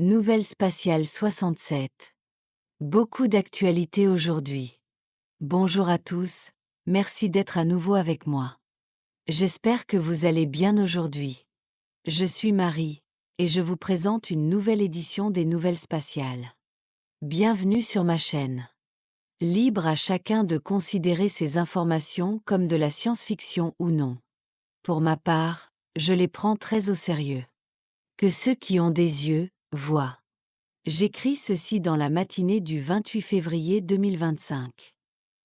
Nouvelle spatiale 67. Beaucoup d'actualités aujourd'hui. Bonjour à tous, merci d'être à nouveau avec moi. J'espère que vous allez bien aujourd'hui. Je suis Marie, et je vous présente une nouvelle édition des Nouvelles spatiales. Bienvenue sur ma chaîne. Libre à chacun de considérer ces informations comme de la science-fiction ou non. Pour ma part, je les prends très au sérieux. Que ceux qui ont des yeux, voient. J'écris ceci dans la matinée du 28 février 2025.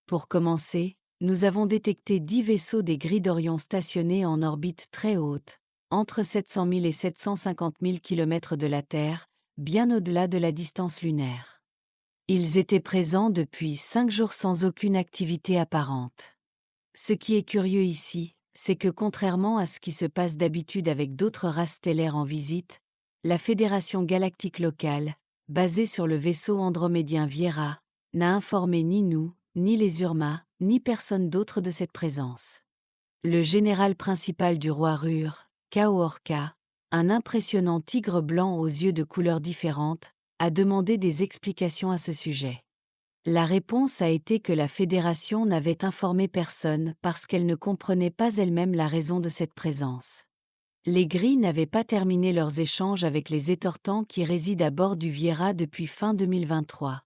Pour commencer, nous avons détecté 10 vaisseaux des grilles d'Orion stationnés en orbite très haute, entre 700 000 et 750 000 km de la Terre, bien au-delà de la distance lunaire. Ils étaient présents depuis 5 jours sans aucune activité apparente. Ce qui est curieux ici, c'est que contrairement à ce qui se passe d'habitude avec d'autres races stellaires en visite, la Fédération galactique locale, basée sur le vaisseau andromédien Viera, n'a informé ni nous, ni les Urma, ni personne d'autre de cette présence. Le général principal du roi Rur, Kaorka, un impressionnant tigre blanc aux yeux de couleurs différentes, a demandé des explications à ce sujet. La réponse a été que la Fédération n'avait informé personne parce qu'elle ne comprenait pas elle-même la raison de cette présence. Les Gris n'avaient pas terminé leurs échanges avec les étortants qui résident à bord du Viera depuis fin 2023.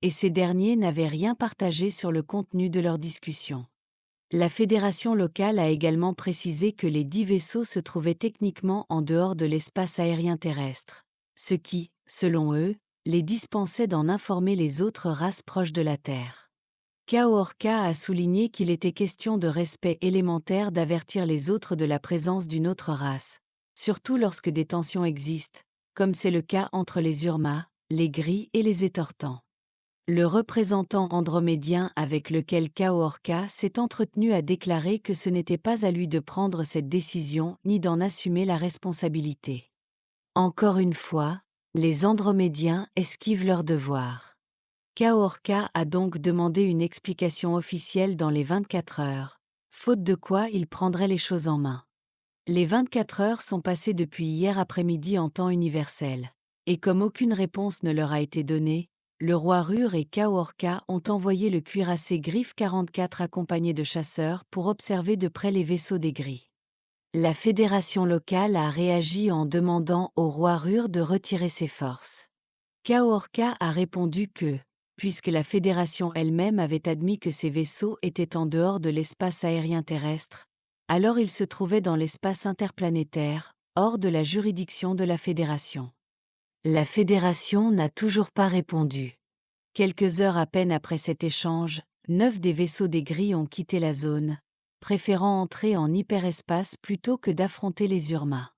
Et ces derniers n'avaient rien partagé sur le contenu de leur discussion. La fédération locale a également précisé que les 10 vaisseaux se trouvaient techniquement en dehors de l'espace aérien terrestre, ce qui, selon eux, les dispensait d'en informer les autres races proches de la Terre. Kaorka a souligné qu'il était question de respect élémentaire d'avertir les autres de la présence d'une autre race, surtout lorsque des tensions existent, comme c'est le cas entre les Urma, les Gris et les étortants. Le représentant andromédien avec lequel Kaorka s'est entretenu a déclaré que ce n'était pas à lui de prendre cette décision ni d'en assumer la responsabilité. Encore une fois, les Andromédiens esquivent leurs devoirs. Kaorka a donc demandé une explication officielle dans les 24 heures, faute de quoi il prendrait les choses en main. Les 24 heures sont passées depuis hier après-midi en temps universel, et comme aucune réponse ne leur a été donnée, le roi Rur et Kaorka ont envoyé le cuirassé Griffe 44 accompagné de chasseurs pour observer de près les vaisseaux des Gris. La fédération locale a réagi en demandant au roi Rur de retirer ses forces. Kaorka a répondu que, puisque la fédération elle-même avait admis que ces vaisseaux étaient en dehors de l'espace aérien terrestre, alors ils se trouvaient dans l'espace interplanétaire, hors de la juridiction de la fédération. La fédération n'a toujours pas répondu. Quelques heures à peine après cet échange, 9 des vaisseaux des Gris ont quitté la zone, préférant entrer en hyperespace plutôt que d'affronter les Urma.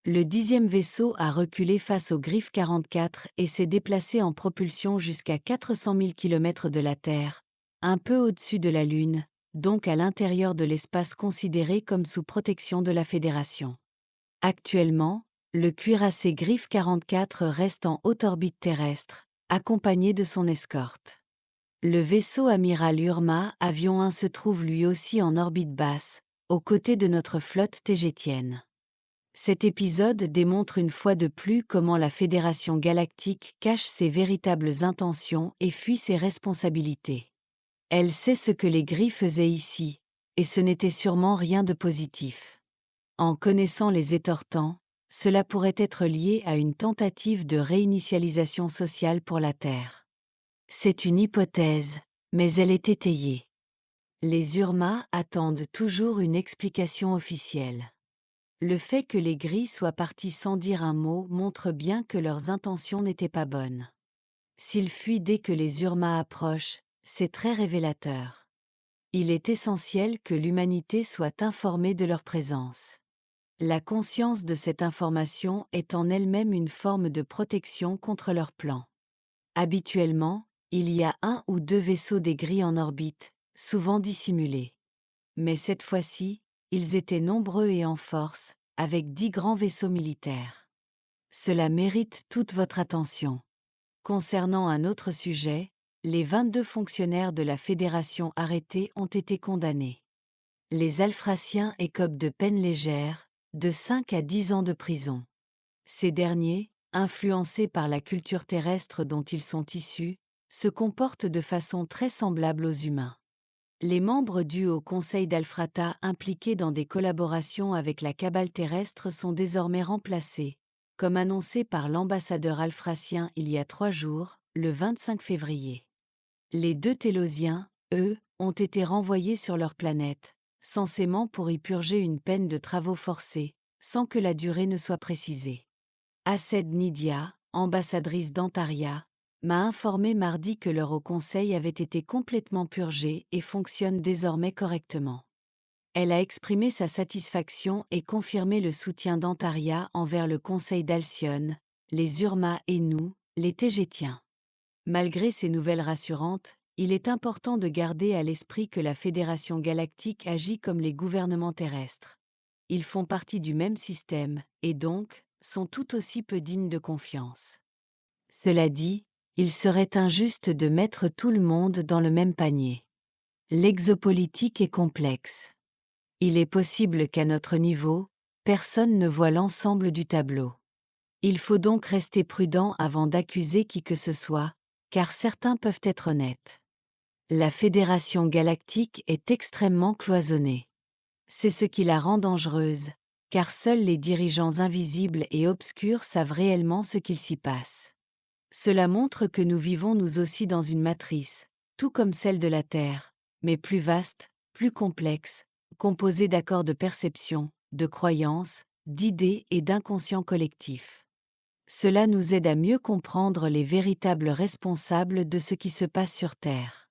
Le 10e vaisseau a reculé face au Griffe 44 et s'est déplacé en propulsion jusqu'à 400 000 km de la Terre, un peu au-dessus de la Lune, donc à l'intérieur de l'espace considéré comme sous protection de la Fédération. Actuellement, le cuirassé Griffe 44 reste en haute orbite terrestre, accompagné de son escorte. Le vaisseau amiral Urma Avion 1 se trouve lui aussi en orbite basse, aux côtés de notre flotte tégétienne. Cet épisode démontre une fois de plus comment la Fédération galactique cache ses véritables intentions et fuit ses responsabilités. Elle sait ce que les Gris faisaient ici, et ce n'était sûrement rien de positif. En connaissant les étortants, cela pourrait être lié à une tentative de réinitialisation sociale pour la Terre. C'est une hypothèse, mais elle est étayée. Les Urma attendent toujours une explication officielle. Le fait que les Gris soient partis sans dire un mot montre bien que leurs intentions n'étaient pas bonnes. S'ils fuient dès que les Urma approchent, c'est très révélateur. Il est essentiel que l'humanité soit informée de leur présence. La conscience de cette information est en elle-même une forme de protection contre leurs plans. Habituellement, il y a 1 ou 2 vaisseaux des Gris en orbite, souvent dissimulés. Mais cette fois-ci, ils étaient nombreux et en force, avec 10 grands vaisseaux militaires. Cela mérite toute votre attention. Concernant un autre sujet, les 22 fonctionnaires de la Fédération arrêtés ont été condamnés. Les Alphraciens écopent de peines légères, de 5 à 10 ans de prison. Ces derniers, influencés par la culture terrestre dont ils sont issus, se comportent de façon très semblable aux humains. Les membres du Haut Conseil d'Alfrata impliqués dans des collaborations avec la cabale terrestre sont désormais remplacés, comme annoncé par l'ambassadeur alfratien il y a 3 jours, le 25 février. Les 2 Télosiens, eux, ont été renvoyés sur leur planète, censément pour y purger une peine de travaux forcés, sans que la durée ne soit précisée. Aced Nidia, ambassadrice d'Antaria, m'a informé mardi que leur Haut Conseil avait été complètement purgé et fonctionne désormais correctement. Elle a exprimé sa satisfaction et confirmé le soutien d'Antaria envers le Conseil d'Alcyone, les Urma et nous, les Tégétiens. Malgré ces nouvelles rassurantes, il est important de garder à l'esprit que la Fédération galactique agit comme les gouvernements terrestres. Ils font partie du même système, et donc, sont tout aussi peu dignes de confiance. Cela dit, il serait injuste de mettre tout le monde dans le même panier. L'exopolitique est complexe. Il est possible qu'à notre niveau, personne ne voit l'ensemble du tableau. Il faut donc rester prudent avant d'accuser qui que ce soit, car certains peuvent être honnêtes. La Fédération galactique est extrêmement cloisonnée. C'est ce qui la rend dangereuse, car seuls les dirigeants invisibles et obscurs savent réellement ce qu'il s'y passe. Cela montre que nous vivons nous aussi dans une matrice, tout comme celle de la Terre, mais plus vaste, plus complexe, composée d'accords de perception, de croyances, d'idées et d'inconscients collectifs. Cela nous aide à mieux comprendre les véritables responsables de ce qui se passe sur Terre.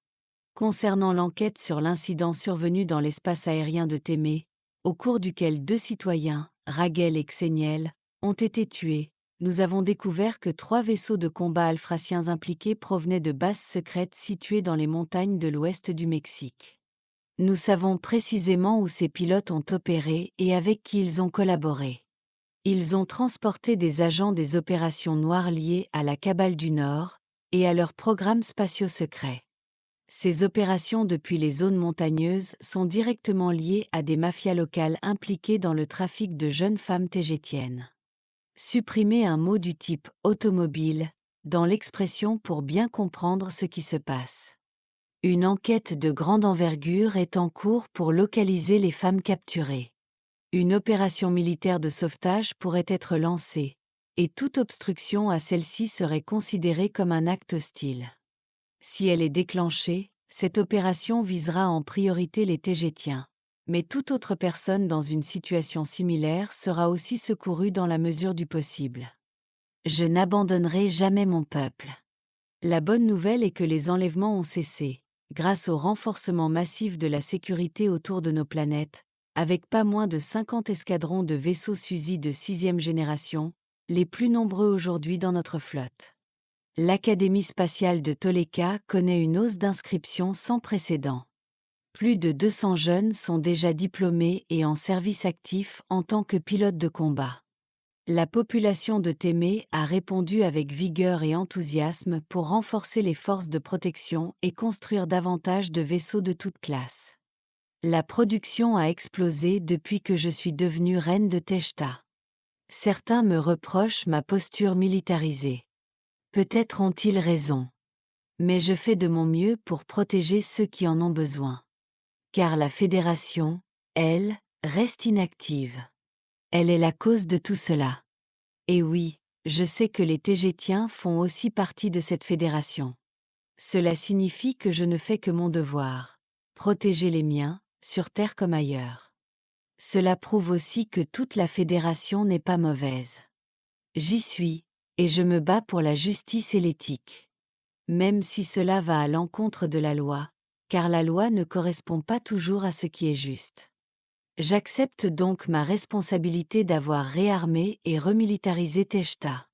Concernant l'enquête sur l'incident survenu dans l'espace aérien de Témé, au cours duquel 2 citoyens, Raguel et Xéniel, ont été tués, nous avons découvert que 3 vaisseaux de combat alfratiens impliqués provenaient de bases secrètes situées dans les montagnes de l'ouest du Mexique. Nous savons précisément où ces pilotes ont opéré et avec qui ils ont collaboré. Ils ont transporté des agents des opérations noires liées à la Cabale du Nord et à leurs programmes spatiaux secrets. Ces opérations depuis les zones montagneuses sont directement liées à des mafias locales impliquées dans le trafic de jeunes femmes tégétiennes. Supprimez un mot du type « automobile » dans l'expression pour bien comprendre ce qui se passe. Une enquête de grande envergure est en cours pour localiser les femmes capturées. Une opération militaire de sauvetage pourrait être lancée, et toute obstruction à celle-ci serait considérée comme un acte hostile. Si elle est déclenchée, cette opération visera en priorité les Tégétiens. Mais toute autre personne dans une situation similaire sera aussi secourue dans la mesure du possible. Je n'abandonnerai jamais mon peuple. La bonne nouvelle est que les enlèvements ont cessé, grâce au renforcement massif de la sécurité autour de nos planètes, avec pas moins de 50 escadrons de vaisseaux Suzy de 6e génération, les plus nombreux aujourd'hui dans notre flotte. L'Académie spatiale de Toleka connaît une hausse d'inscriptions sans précédent. Plus de 200 jeunes sont déjà diplômés et en service actif en tant que pilotes de combat. La population de Témé a répondu avec vigueur et enthousiasme pour renforcer les forces de protection et construire davantage de vaisseaux de toutes classes. La production a explosé depuis que je suis devenue reine de Teshta. Certains me reprochent ma posture militarisée. Peut-être ont-ils raison. Mais je fais de mon mieux pour protéger ceux qui en ont besoin. Car la Fédération, elle, reste inactive. Elle est la cause de tout cela. Et oui, je sais que les Tégétiens font aussi partie de cette fédération. Cela signifie que je ne fais que mon devoir, protéger les miens, sur Terre comme ailleurs. Cela prouve aussi que toute la Fédération n'est pas mauvaise. J'y suis, et je me bats pour la justice et l'éthique. Même si cela va à l'encontre de la loi, car la loi ne correspond pas toujours à ce qui est juste. J'accepte donc ma responsabilité d'avoir réarmé et remilitarisé Teshta.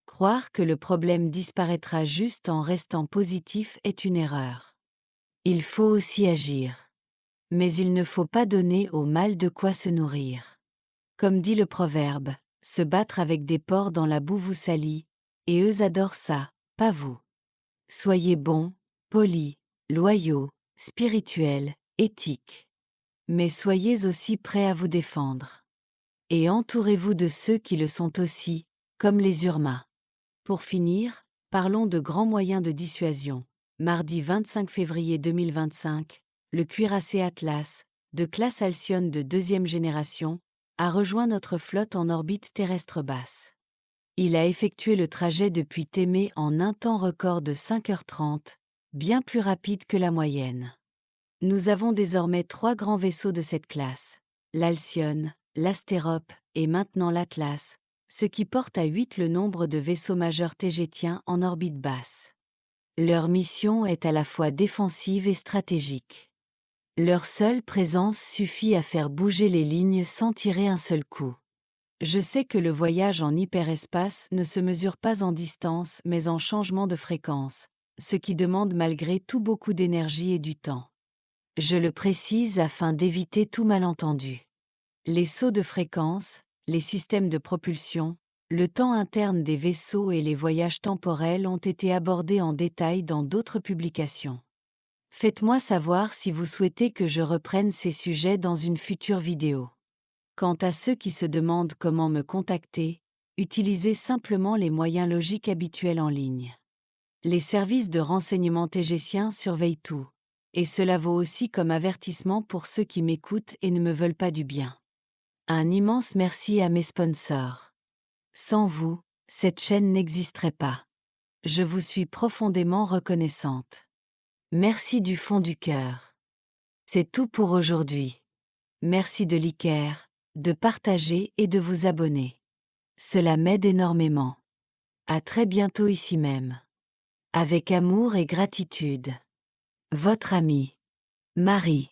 Croire que le problème disparaîtra juste en restant positif est une erreur. Il faut aussi agir. Mais il ne faut pas donner au mal de quoi se nourrir. Comme dit le proverbe, se battre avec des porcs dans la boue vous salit, et eux adorent ça, pas vous. Soyez bons, polis, loyaux, spirituels, éthiques. Mais soyez aussi prêts à vous défendre. Et entourez-vous de ceux qui le sont aussi, comme les Urma. Pour finir, parlons de grands moyens de dissuasion. Mardi 25 février 2025, le cuirassé Atlas, de classe Alcyon de deuxième génération, a rejoint notre flotte en orbite terrestre basse. Il a effectué le trajet depuis Témé en un temps record de 5h30, bien plus rapide que la moyenne. Nous avons désormais 3 grands vaisseaux de cette classe, l'Alcyon, l'Astérope et maintenant l'Atlas, ce qui porte à 8 le nombre de vaisseaux majeurs tégétiens en orbite basse. Leur mission est à la fois défensive et stratégique. Leur seule présence suffit à faire bouger les lignes sans tirer un seul coup. Je sais que le voyage en hyperespace ne se mesure pas en distance mais en changement de fréquence, ce qui demande malgré tout beaucoup d'énergie et du temps. Je le précise afin d'éviter tout malentendu. Les sauts de fréquence, les systèmes de propulsion, le temps interne des vaisseaux et les voyages temporels ont été abordés en détail dans d'autres publications. Faites-moi savoir si vous souhaitez que je reprenne ces sujets dans une future vidéo. Quant à ceux qui se demandent comment me contacter, utilisez simplement les moyens logiques habituels en ligne. Les services de renseignement tégétiens surveillent tout, et cela vaut aussi comme avertissement pour ceux qui m'écoutent et ne me veulent pas du bien. Un immense merci à mes sponsors. Sans vous, cette chaîne n'existerait pas. Je vous suis profondément reconnaissante. Merci du fond du cœur. C'est tout pour aujourd'hui. Merci de liker, de partager et de vous abonner. Cela m'aide énormément. À très bientôt ici même. Avec amour et gratitude. Votre amie, Marie.